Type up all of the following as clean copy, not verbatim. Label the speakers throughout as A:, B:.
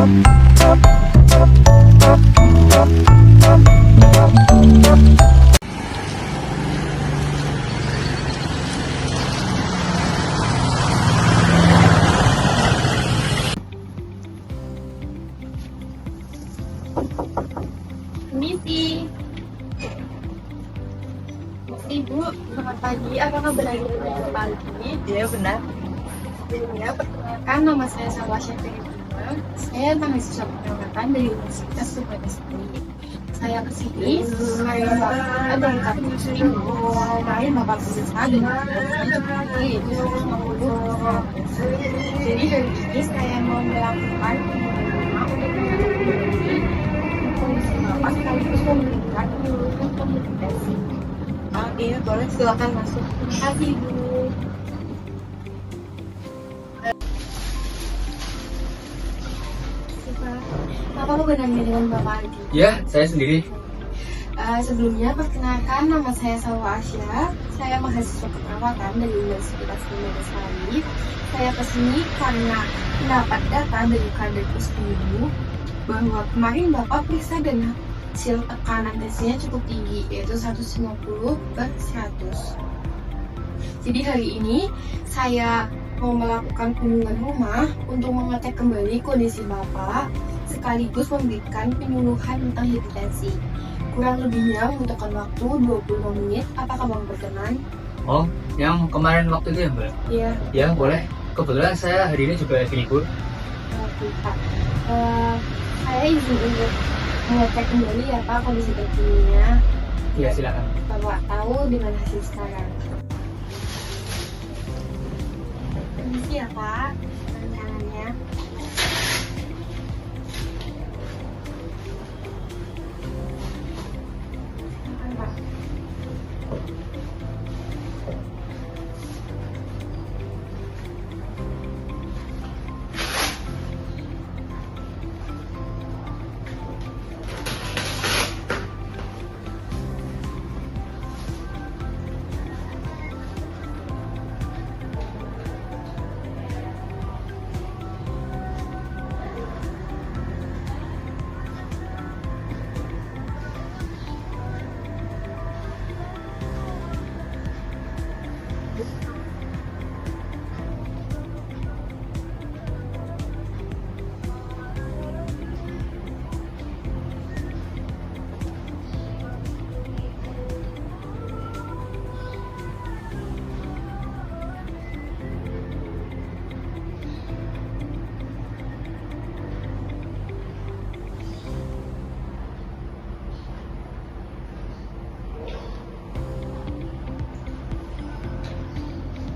A: Misi, Ibu, selamat pagi. Apakah benar dari pagi?
B: Iya benar.
A: Ya, perkenalkan nama saya Salwa Syafri. Saya mahasiswa perawatan dari Universitas Subhanasri. Saya kesini dari kampus Minggu. Kemarin Bapak Pusat dan yaitu 50. Jadi dari ini saya mau melakukan pengumuman untuk kondisi Bapak sekaligus memberikan penyuluhan komunikasi.
B: Iya boleh, silakan masuk.
A: Terima kasih, Ibu. Apa hubungannya dengan Bapak Adi?
C: Ya, saya sendiri.
A: Sebelumnya perkenalkan, nama saya Salwa Asya. Saya mahasiswa keperawatan dari Universitas Subhanasri. Saya kesini karena mendapat data dari Kadepus Ibu bahwa kemarin Bapak periksa dan hasil tekanan tesnya cukup tinggi, yaitu 150/100. Jadi hari ini saya mau melakukan kunjungan rumah untuk mengecek kembali kondisi Bapak sekaligus memberikan penyuluhan tentang hipertensi. Kurang lebihnya membutuhkan waktu 25 menit. Apakah Bang berkenan?
C: Oh, yang kemarin waktu itu ya, Mbak?
A: Iya.
C: Ya, boleh. Kebetulan saya hari ini juga libur.
A: Oke, Pak. Saya izin untuk mengecek kembali ya Pak kondisi terkininya.
C: Ya, silakan.
A: Bapak tahu dengan hasil sekarang. Permisi ya Pak, rencananya. Silakan, Pak.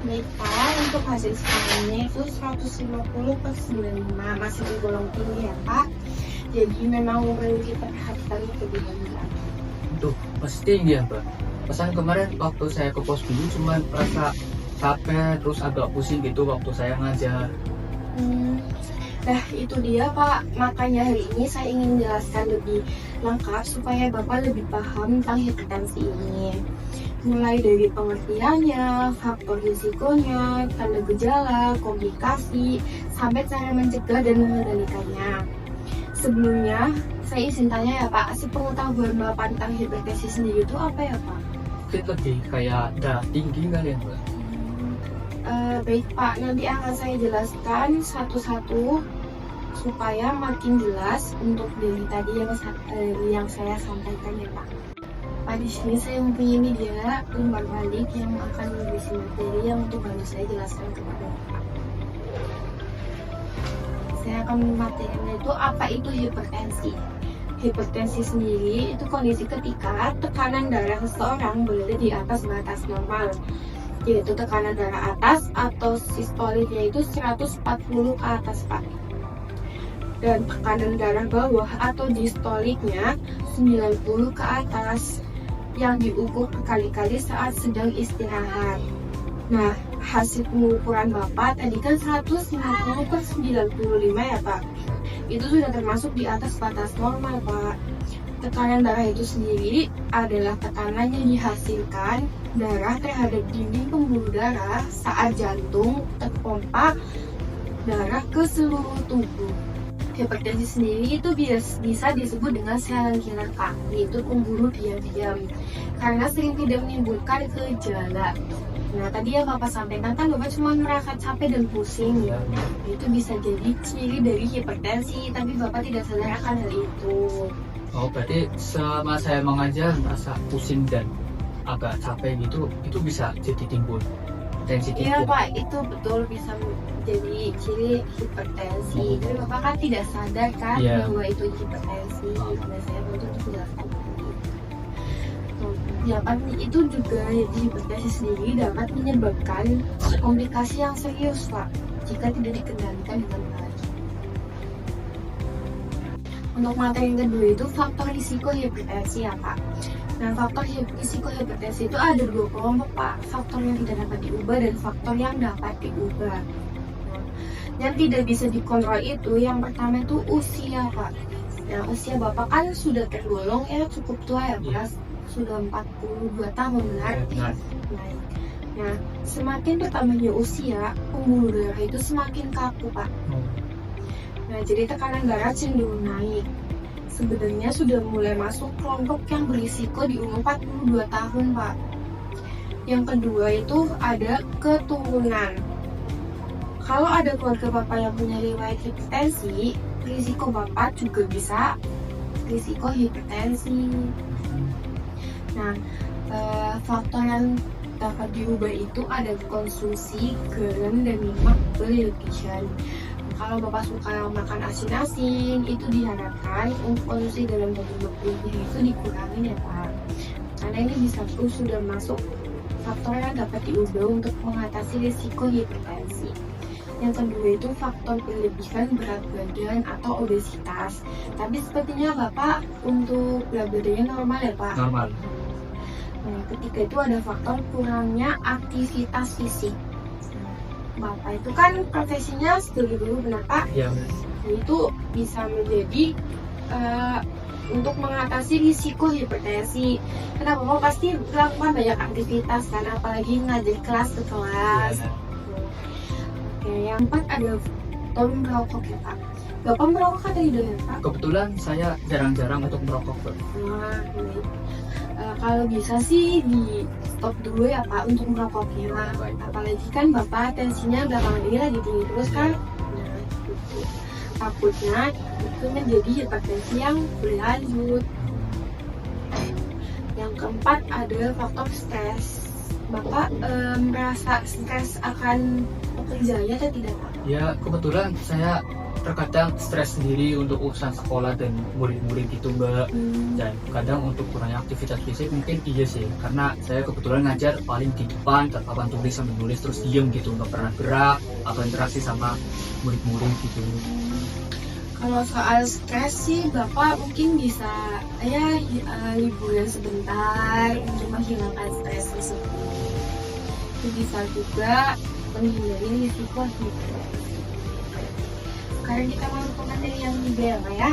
A: Baik Pak, untuk hasil skannya itu 150/95, masih tergolong tinggi ya Pak. Jadi memang perlu diperhatikan lebih lanjut.
C: Tuh, masih tinggi ya, Mbak. Pesan kemarin waktu saya ke pos dulu cuma rasa capek, terus agak pusing gitu waktu saya ngajar.
A: Nah itu dia Pak, makanya hari ini saya ingin menjelaskan lebih lengkap supaya Bapak lebih paham tentang hipertensi ini. Mulai dari pengertiannya, faktor risikonya, tanda gejala, komplikasi, sampai cara mencegah dan mengendalikannya. Sebelumnya, saya izin tanya ya Pak, sepengetahuan Bapak tentang hipertensi sendiri itu apa ya Pak?
C: Mungkin lebih kayak darah tinggi kali ya, Mbak.
A: Baik Pak, nanti akan saya jelaskan satu-satu supaya makin jelas untuk dari tadi yang saya sampaikan ya Pak. Pak, di sini saya mempunyai media lembar balik yang akan berisi materi yang untuk harus saya jelaskan kepada Bapak. Saya akan mematerikan itu apa itu hipertensi. Hipertensi sendiri itu kondisi ketika tekanan darah seseorang berada di atas batas normal, yaitu tekanan darah atas atau sistoliknya itu 140 ke atas Pak. Dan tekanan darah bawah atau distoliknya 90 ke atas, yang diukur berkali-kali saat sedang istirahat. Nah, hasil pengukuran Bapak tadi kan 150/95 ya Pak. Itu sudah termasuk di atas batas normal Pak. Tekanan darah itu sendiri adalah tekanan yang dihasilkan darah terhadap dinding pembuluh darah saat jantung terpompa darah ke seluruh tubuh. Hipertensi sendiri itu bisa disebut dengan silent killer Kak, yaitu pembunuh diam-diam karena sering tidak menimbulkan gejala. Nah tadi yang Bapak sampaikan kan Bapak cuma merasa capek dan pusing, itu bisa jadi ciri dari hipertensi, tapi Bapak tidak sadar akan hal itu.
C: Oh berarti selama saya mengajar merasa pusing dan agak capek gitu, itu bisa jadi timbul tensi
A: Iya
C: tinggi.
A: Pak, itu betul bisa jadi ciri hipertensi. Tapi Bapak kan tidak sadar kan
C: Iya.
A: bahwa itu hipertensi. Karena saya untuk menjelaskan. Ya kan itu juga jadi hipertensi sendiri dapat menyebabkan komplikasi yang serius Pak jika tidak dikendalikan dengan baik. Untuk materi yang kedua itu faktor risiko hipertensi ya Pak. Nah, faktor risiko hipertensi itu ada 2 kelompok Pak. Faktor yang tidak dapat diubah dan faktor yang dapat diubah. Nah, yang tidak bisa dikontrol itu yang pertama itu usia Pak. Nah, usia Bapak kan sudah tergolong cukup tua ya Pak. Sudah 42 tahun benar.
C: Nah,
A: Nah, semakin bertambahnya usia, pembuluh darah itu semakin kaku Pak. Nah, jadi tekanan darah cenderung naik. Sebenarnya sudah mulai masuk kelompok yang berisiko di umur 42 tahun, Pak. Yang kedua itu ada keturunan. Kalau ada keluarga Bapak yang punya riwayat hipertensi, risiko Bapak juga bisa risiko hipertensi. Nah, faktor yang dapat diubah itu ada konsumsi garam dan lemak berlebihan. Kalau Bapak suka makan asin-asin, itu diharapkan untuk konsumsi garam dan lemak berlebihan itu dikurangin ya Pak. Karena ini bisa sudah masuk faktor yang dapat diubah untuk mengatasi risiko hipertensi. Yang kedua itu faktor berlebihan berat badan atau obesitas. Tapi sepertinya Bapak untuk berat badannya normal ya Pak?
C: normal.
A: Nah, ketiga itu ada faktor kurangnya aktivitas fisik. Bapak itu kan profesinya sebagai guru benar Pak?
C: Ya,
A: Nah, itu bisa menjadi untuk mengatasi risiko hipertensi. Karena Bapak pasti melakukan banyak aktivitas kan, apalagi ngajar kelas ke kelas. Oke, yang keempat ada faktor merokok ya Pak. Bapak merokok atau tidak ya Pak?
C: kebetulan saya jarang-jarang untuk merokok, Pak.
A: Nah, baik. Kalau bisa sih di stop dulu ya Pak untuk merokoknya. Apalagi kan Bapak tensinya belakangan ini lagi tinggi terus kan. Nah, gitu. Takutnya itu menjadi hipertensi yang berlanjut. Yang keempat ada faktor stres. Bapak merasa stres akan pekerjaannya atau tidak Pak?
C: Ya kebetulan saya terkadang stres sendiri untuk urusan sekolah dan murid-murid gitu Mbak. Dan kadang untuk kurangnya aktivitas fisik mungkin iya sih, karena saya kebetulan ngajar paling di depan papan tulis sambil nulis terus diem gitu, nggak pernah gerak atau interaksi sama murid-murid gitu.
A: Kalau soal stres sih Bapak mungkin bisa liburan sebentar untuk menghilangkan stres tersebut. Itu bisa juga menghindari risiko hipertensi. Sekarang kita masuk ke materi yang ketiga ya Pak ya.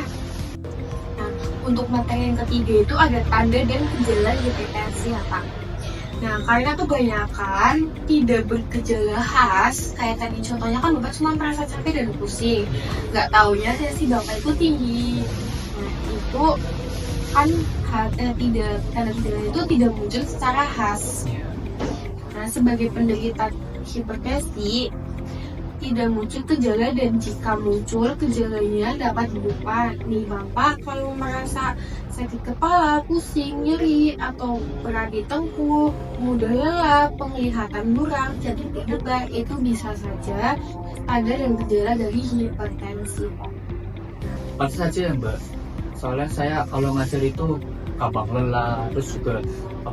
A: Nah, untuk materi yang ketiga itu ada tanda dan gejala hipertensi ya Pak. Nah, karena kebanyakan tidak bergejala khas, kayak tadi contohnya kan Bapak cuma merasa capek dan pusing. Nggak taunya tensi Bapak itu tinggi. Nah, itu kan tanda gejala itu tidak muncul secara khas. Nah, sebagai penderita hipertensi, tidak muncul gejala dan jika muncul gejalanya dapat berupa nih Bapak kalau merasa sakit kepala, pusing, nyeri, atau berat di tengkuk, mudah lelah, penglihatan buram, jadi berdebar, itu bisa saja tanda dan gejala dari hipertensi.
C: Pasti saja ya Mbak, soalnya saya kalau ngajar itu gampang lelah, terus juga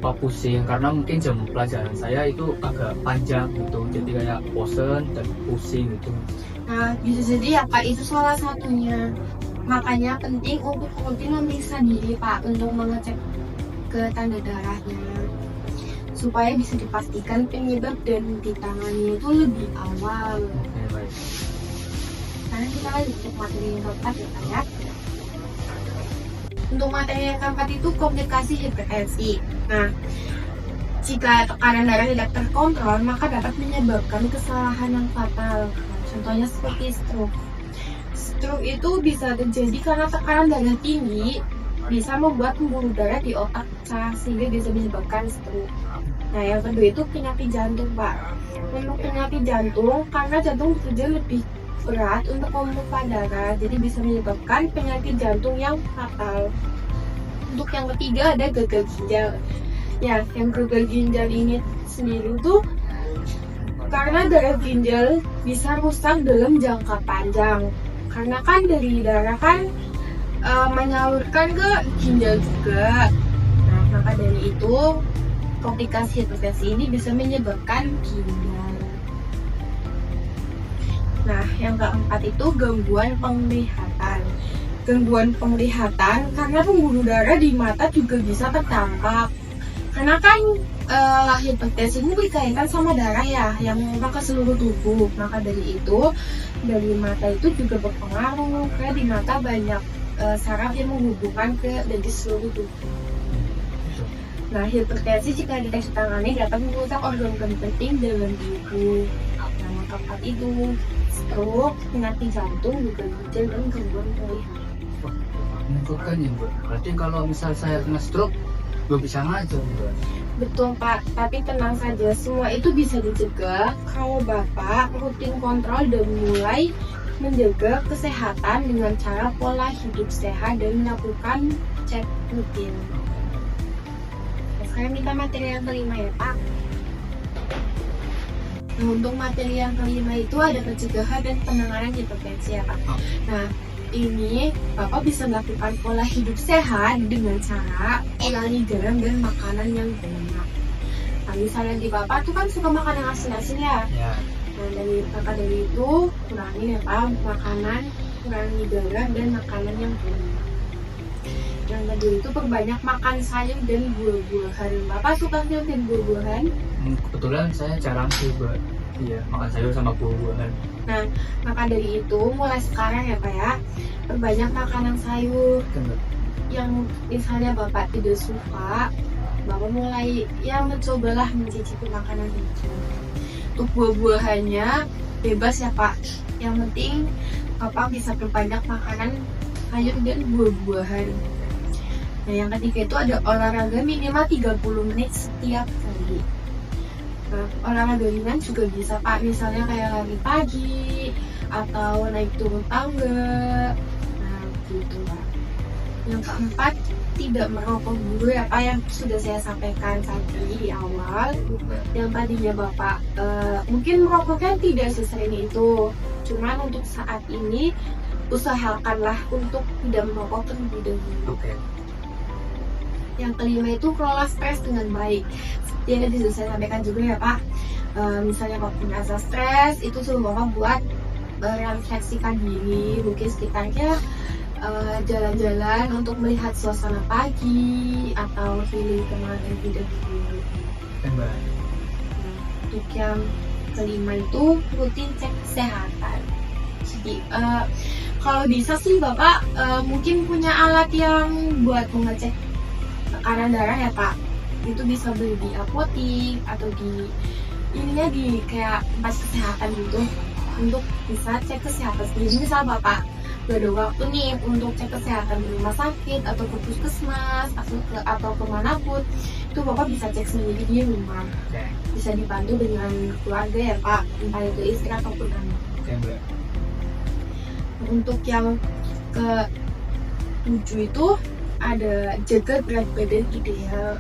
C: pusing karena mungkin jam pelajaran saya itu agak panjang gitu, jadi kayak bosen dan pusing gitu.
A: Nah, bisa jadi ya Pak, itu salah satunya. Makanya penting untuk rutin memeriksa diri Pak untuk mengecek ke tanda darahnya supaya bisa dipastikan penyebab dan ditangani itu lebih awal.
C: Oke, baik.
A: Sekarang kita lanjut untuk materi yang keempat ya Pak ya. Untuk materi yang keempat itu komplikasi hipertensi. Nah, jika tekanan darah tidak terkontrol maka dapat menyebabkan kesalahan yang fatal. Contohnya seperti stroke. Stroke itu bisa terjadi karena tekanan darah tinggi bisa membuat pembuluh darah di otak pecah sehingga bisa menyebabkan stroke. Nah, yang kedua itu penyakit jantung, Pak. Untuk penyakit jantung, karena jantung bekerja lebih berat untuk memompa darah, jadi bisa menyebabkan penyakit jantung yang fatal. Untuk yang ketiga ada gagal ginjal. Ya, yang gagal ginjal ini sendiri tuh karena darah ginjal bisa rusak dalam jangka panjang. Karena kan dari darah kan menyalurkan ke ginjal juga. Nah, maka dari itu komplikasi hipertensi ini bisa menyebabkan ginjal. Nah, yang keempat itu gangguan penglihatan. Gangguan penglihatan karena pembuluh darah di mata juga bisa tertangkap. Karena kan hipertensi ini berkaitan sama darah ya, yang memang ke seluruh tubuh. Maka dari itu, dari mata itu juga berpengaruh. Karena di mata banyak saraf yang menghubungkan ke dari seluruh tubuh. Nah, hipertensi jika tidak ditangani dapat merusak organ-organ penting dalam tubuh. Nah, yang keempat itu stroke, penyakit jantung, gagal ginjal, dan gangguan penglihatan.
C: Menentukan ya Mbak. Berarti kalau misal saya kena stroke, gue bisa ngajar Mbak.
A: Betul Pak, tapi tenang saja, semua itu bisa dicegah kalau Bapak rutin kontrol dan mulai menjaga kesehatan dengan cara pola hidup sehat dan melakukan cek rutin. Sekarang kita materi yang kelima ya Pak. Nah, untuk materi yang kelima itu ada pencegahan dan penanganan hipertensi ya Pak. Nah, ini Bapak bisa melakukan pola hidup sehat dengan cara kurangi garam dan makanan yang banyak. Nah, misalnya di Bapak tuh kan suka makan yang asin-asin ya.
C: Ya.
A: Nah, dari itu kurangi ya Pak makanan, kurangi garam dan makanan yang banyak. Yang kedua itu perbanyak makan sayur dan buah-buahan. Bapak suka sayur dan buah-buahan?
C: Kebetulan saya jarang sih Mbak. Iya, makan sayur sama buah-buahan.
A: Nah, maka dari itu mulai sekarang ya Pak ya, perbanyak makanan sayur. Yang misalnya Bapak tidak suka, Bapak mulai ya mencobalah mencicipi makanan itu. Untuk buah-buahannya bebas ya Pak. Yang penting Bapak bisa perbanyak makanan sayur dan buah-buahan. Nah, yang ketiga itu ada olahraga minimal 30 menit setiap hari. Nah, olahraga ringan juga bisa Pak, misalnya kayak lari pagi atau naik turun tangga. Nah, gitu Pak. Yang keempat, tidak merokok dulu ya Pak, yang sudah saya sampaikan tadi di awal. Yang tadinya Bapak mungkin merokoknya tidak sesering itu, cuman untuk saat ini usahakanlah untuk tidak merokok terlebih dahulu.
C: Oke.
A: Yang kelima itu kelola stres dengan baik. Seperti yang tadi sudah saya sampaikan juga ya Pak. Misalnya Bapak merasa stres, itu suruh Bapak buat merefleksikan diri, mungkin sekitarnya jalan-jalan untuk melihat suasana pagi atau pilih kemana yang tidak dulu.
C: Mbak.
A: Untuk yang kelima itu rutin cek kesehatan. Jadi kalau bisa sih Bapak mungkin punya alat yang buat mengecek tekanan darah ya Pak. Itu bisa beli di apotik atau di kayak tempat kesehatan gitu untuk bisa cek kesehatan sendiri. Misal Bapak gak ada waktu nih untuk cek kesehatan di rumah sakit atau ke puskesmas atau kemanapun, itu Bapak bisa cek sendiri di rumah. Bisa dibantu dengan keluarga ya Pak, entah itu istri ataupun anak.
C: Oke Mbak.
A: Untuk yang ke-7 itu ada jaga berat badan ideal.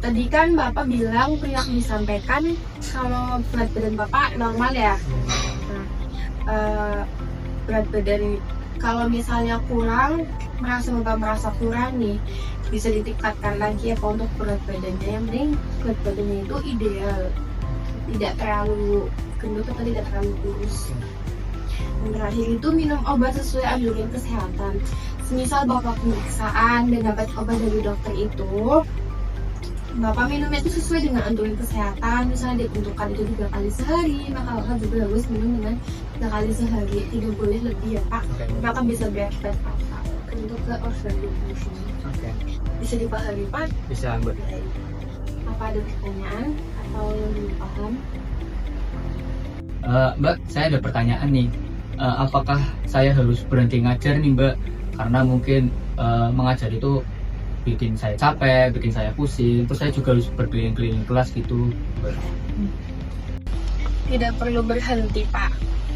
A: Tadi kan Bapak bilang pernah disampaikan kalau berat badan Bapak normal ya. Berat badan kalau misalnya kurang, Bapak merasa kurang nih, bisa ditingkatkan lagi ya Pak untuk berat badannya. Yang penting berat badannya itu ideal, tidak terlalu gendut atau tidak terlalu kurus. Yang terakhir itu minum obat sesuai anjuran kesehatan. Semisal Bapak pemeriksaan dan dapat obat dari dokter itu, Bapak minumnya itu sesuai dengan anjuran kesehatan. Misalnya ditentukan itu 3 kali sehari, maka Bapak juga harus minum dengan 3 kali sehari, tidak boleh lebih ya Pak. Maka bisa berakibat fatal untuk ke organ tubuh. Bisa dipahami Pak?
C: Bisa Mbak.
A: Apa ada pertanyaan atau yang belum paham?
C: Mbak, saya ada pertanyaan nih. apakah saya harus berhenti ngajar nih Mbak? Karena mungkin mengajar itu bikin saya capek, bikin saya pusing, terus saya juga harus berkeliling-keliling kelas gitu.
A: Tidak perlu berhenti, Pak.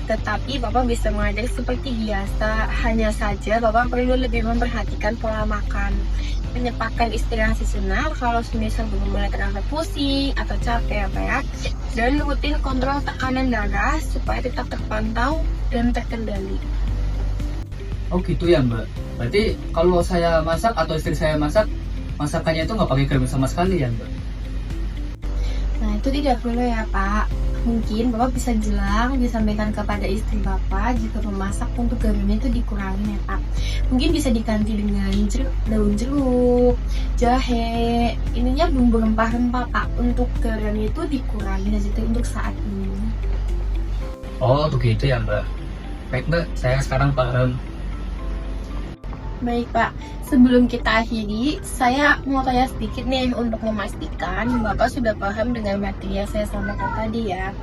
A: Tetapi Bapak bisa mengajar seperti biasa. Hanya saja Bapak perlu lebih memperhatikan pola makan, menyempatkan istirahat sejenak kalau semisal belum mulai terasa pusing atau capek dan rutin kontrol tekanan darah supaya tetap terpantau dan terkendali.
C: Oh gitu ya Mbak. Berarti kalau saya masak atau istri saya masak, masakannya itu nggak pakai garam sama sekali ya Mbak?
A: Nah, itu tidak perlu ya Pak. Mungkin Bapak bisa disampaikan kepada istri Bapak jika memasak untuk garamnya itu dikurangi ya Pak. Mungkin bisa diganti dengan daun jeruk, jahe, ininya bumbu rempah-rempah Pak. Untuk garamnya itu dikurangi saja untuk saat ini.
C: Oh begitu ya Mbak. Baik Mbak, saya sekarang paham.
A: Baik Pak, sebelum kita akhiri, saya mau tanya sedikit nih untuk memastikan Bapak sudah paham dengan materi yang saya sampaikan tadi ya.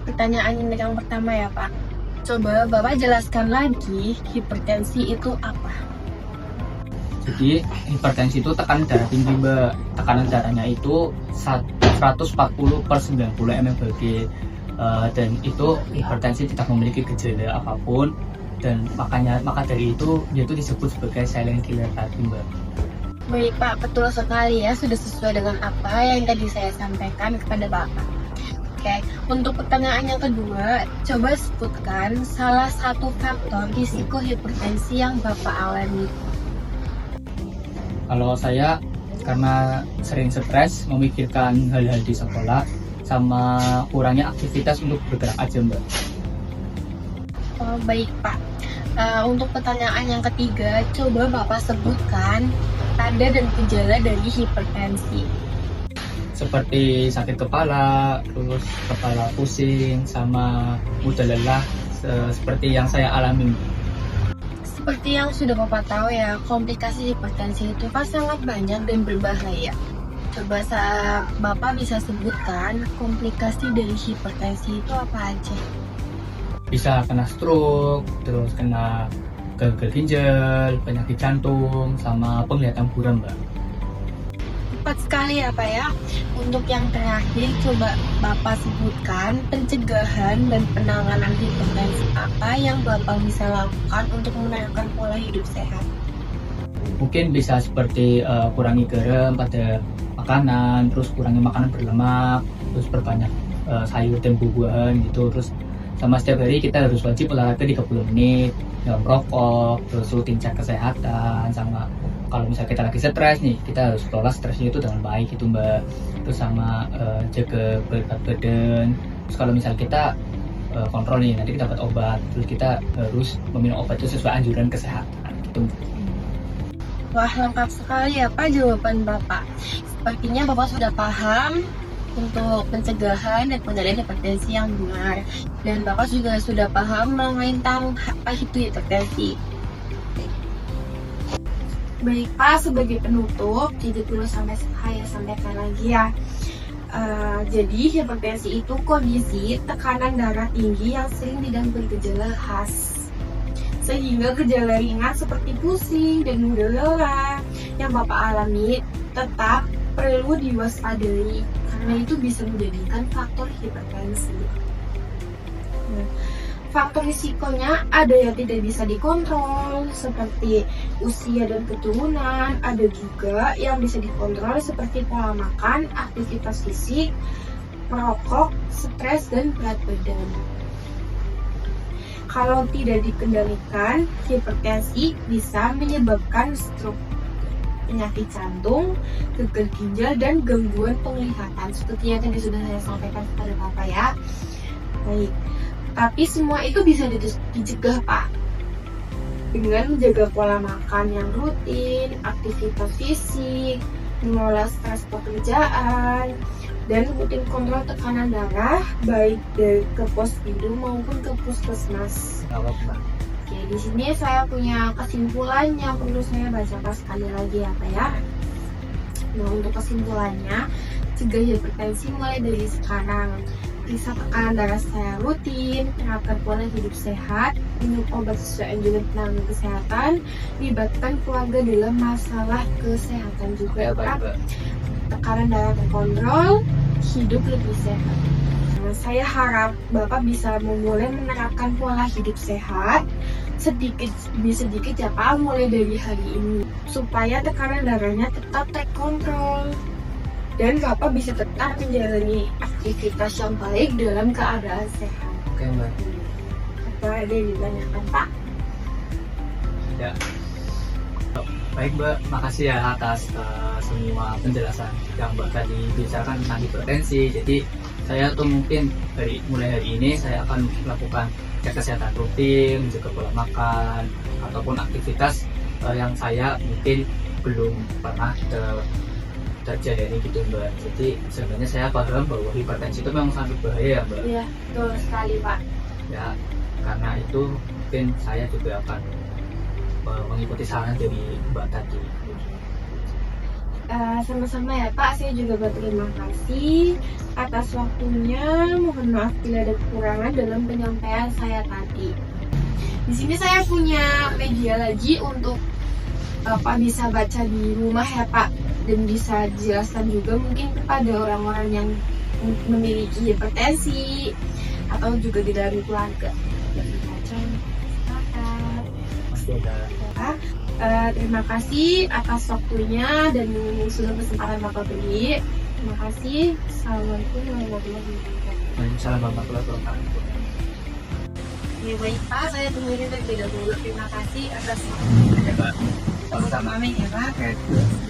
A: Pertanyaan yang pertama ya Pak, coba Bapak jelaskan lagi hipertensi itu apa?
C: Jadi hipertensi itu tekanan darah tinggi Mbak. Tekanan darahnya itu 140/90 mmHg. Dan itu hipertensi tidak memiliki gejala apapun. Dan maka dari itu dia itu disebut sebagai silent killer tadi Mbak.
A: Baik Pak, betul sekali ya, sudah sesuai dengan apa yang tadi saya sampaikan kepada Bapak. Oke, untuk pertanyaan yang kedua, coba sebutkan salah satu faktor risiko hipertensi yang Bapak alami.
C: Kalau saya karena sering stres, memikirkan hal-hal di sekolah, sama kurangnya aktivitas untuk bergerak aja Mbak.
A: Oh, baik Pak. Untuk pertanyaan yang ketiga, coba Bapak sebutkan tanda dan gejala dari hipertensi.
C: Seperti sakit kepala, terus kepala pusing, sama mudah lelah, seperti yang saya alami.
A: Seperti yang sudah Bapak tahu ya, komplikasi hipertensi itu kan sangat banyak dan berbahaya. Coba Bapak bisa sebutkan komplikasi dari hipertensi itu apa aja?
C: Bisa kena stroke, terus kena gagal ginjal, penyakit jantung, sama penglihatan buram Mbak.
A: Tepat sekali ya Pak ya. Untuk yang terakhir, coba Bapak sebutkan pencegahan dan penanganan hipertensi apa yang Bapak bisa lakukan untuk menerapkan pola hidup sehat.
C: Mungkin bisa seperti kurangi garam pada makanan, terus kurangi makanan berlemak, terus perbanyak sayur dan buah-buahan gitu, terus sama setiap hari kita harus wajib olahraga 30 menit, jangan merokok, terus rutin cek kesehatan, sama kalau misalnya kita lagi stres nih, kita harus kelola stresnya itu dengan baik gitu Mbak. Terus sama jaga berat badan. Terus kalau misalnya kita kontrol nih, nanti kita dapat obat, terus kita harus meminum obat itu sesuai anjuran kesehatan gitu.
A: Wah, lengkap sekali ya Pak jawaban Bapak. Sepertinya Bapak sudah paham untuk pencegahan dan pengendalian hipertensi yang benar, dan Bapak juga sudah paham tentang apa itu hipertensi. Baik Pak, sebagai penutup, jadi perlu saya sampaikan lagi ya. Jadi hipertensi itu kondisi tekanan darah tinggi yang sering tidak bergejala khas, sehingga gejala ringan seperti pusing dan mudah lelah yang Bapak alami tetap perlu diwaspadai, karena itu bisa menjadikan faktor hipertensi. Faktor risikonya ada yang tidak bisa dikontrol seperti usia dan keturunan, ada juga yang bisa dikontrol seperti pola makan, aktivitas fisik, merokok, stres, dan berat badan. Kalau tidak dikendalikan, hipertensi bisa menyebabkan stroke, penyakit jantung, gagal ginjal, dan gangguan penglihatan seperti yang tadi sudah saya sampaikan kepada Bapak ya. Baik, tapi semua itu bisa dicegah Pak, dengan menjaga pola makan yang rutin, aktivitas fisik, mengelola stres pekerjaan, dan rutin kontrol tekanan darah baik dari ke posyandu maupun ke puskesmas. Oke, di sini saya punya kesimpulan yang perlu saya bacakan sekali lagi ya Pak ya. Nah, untuk kesimpulannya, cegah hipertensi mulai dari sekarang. Periksa tekanan darah saya rutin, terapkan pola hidup sehat, minum obat sesuai anjuran penanganan kesehatan, libatkan keluarga dalam masalah kesehatan juga
C: Ya,
A: ya,
C: baik,
A: Pak.
C: Mbak.
A: Tekanan darah terkontrol, hidup lebih sehat. Nah, saya harap Bapak bisa memulai menerapkan pola hidup sehat sedikit demi sedikit ya Pak, mulai dari hari ini supaya tekanan darahnya tetap terkontrol dan Bapak bisa tetap menjalani aktivitas yang baik dalam keadaan sehat.
C: Oke, Mbak.
A: Apa ada yang ditanyakan Pak?
C: Ya. Baik, Mbak, makasih ya atas semua penjelasan yang Mbak tadi bicarakan tentang hipertensi. Jadi saya tuh mungkin mulai hari ini saya akan melakukan cek kesehatan rutin, menjaga pola makan, ataupun aktivitas yang saya mungkin belum pernah terjadi gitu, Mbak. Jadi sebenarnya saya paham bahwa hipertensi itu memang sangat bahaya ya, Mbak.
A: Iya, betul sekali Pak.
C: Ya, karena itu mungkin saya juga akan mengikuti saran dari Mbak tadi.
A: Sama-sama ya Pak, saya juga berterima kasih atas waktunya. Mohon maaf bila ada kekurangan dalam penyampaian saya tadi. Di sini saya punya media lagi untuk Bapak bisa baca di rumah ya Pak, dan bisa dijelaskan juga mungkin kepada orang-orang yang memiliki hipertensi atau juga di dalam keluarga. Silakan.
C: Masih ada.
A: Terima kasih atas waktunya dan sudah kesempatan Bapak beri. Terima kasih. Assalamualaikum warahmatullahi wabarakatuh.
C: Waalaikumsalam warahmatullahi wabarakatuh.
B: Ya baik Pak, saya tunggu ini terlebih dahulu. Terima kasih atas
C: Ya, Mbak.
B: sama ya Pak.
C: Oke.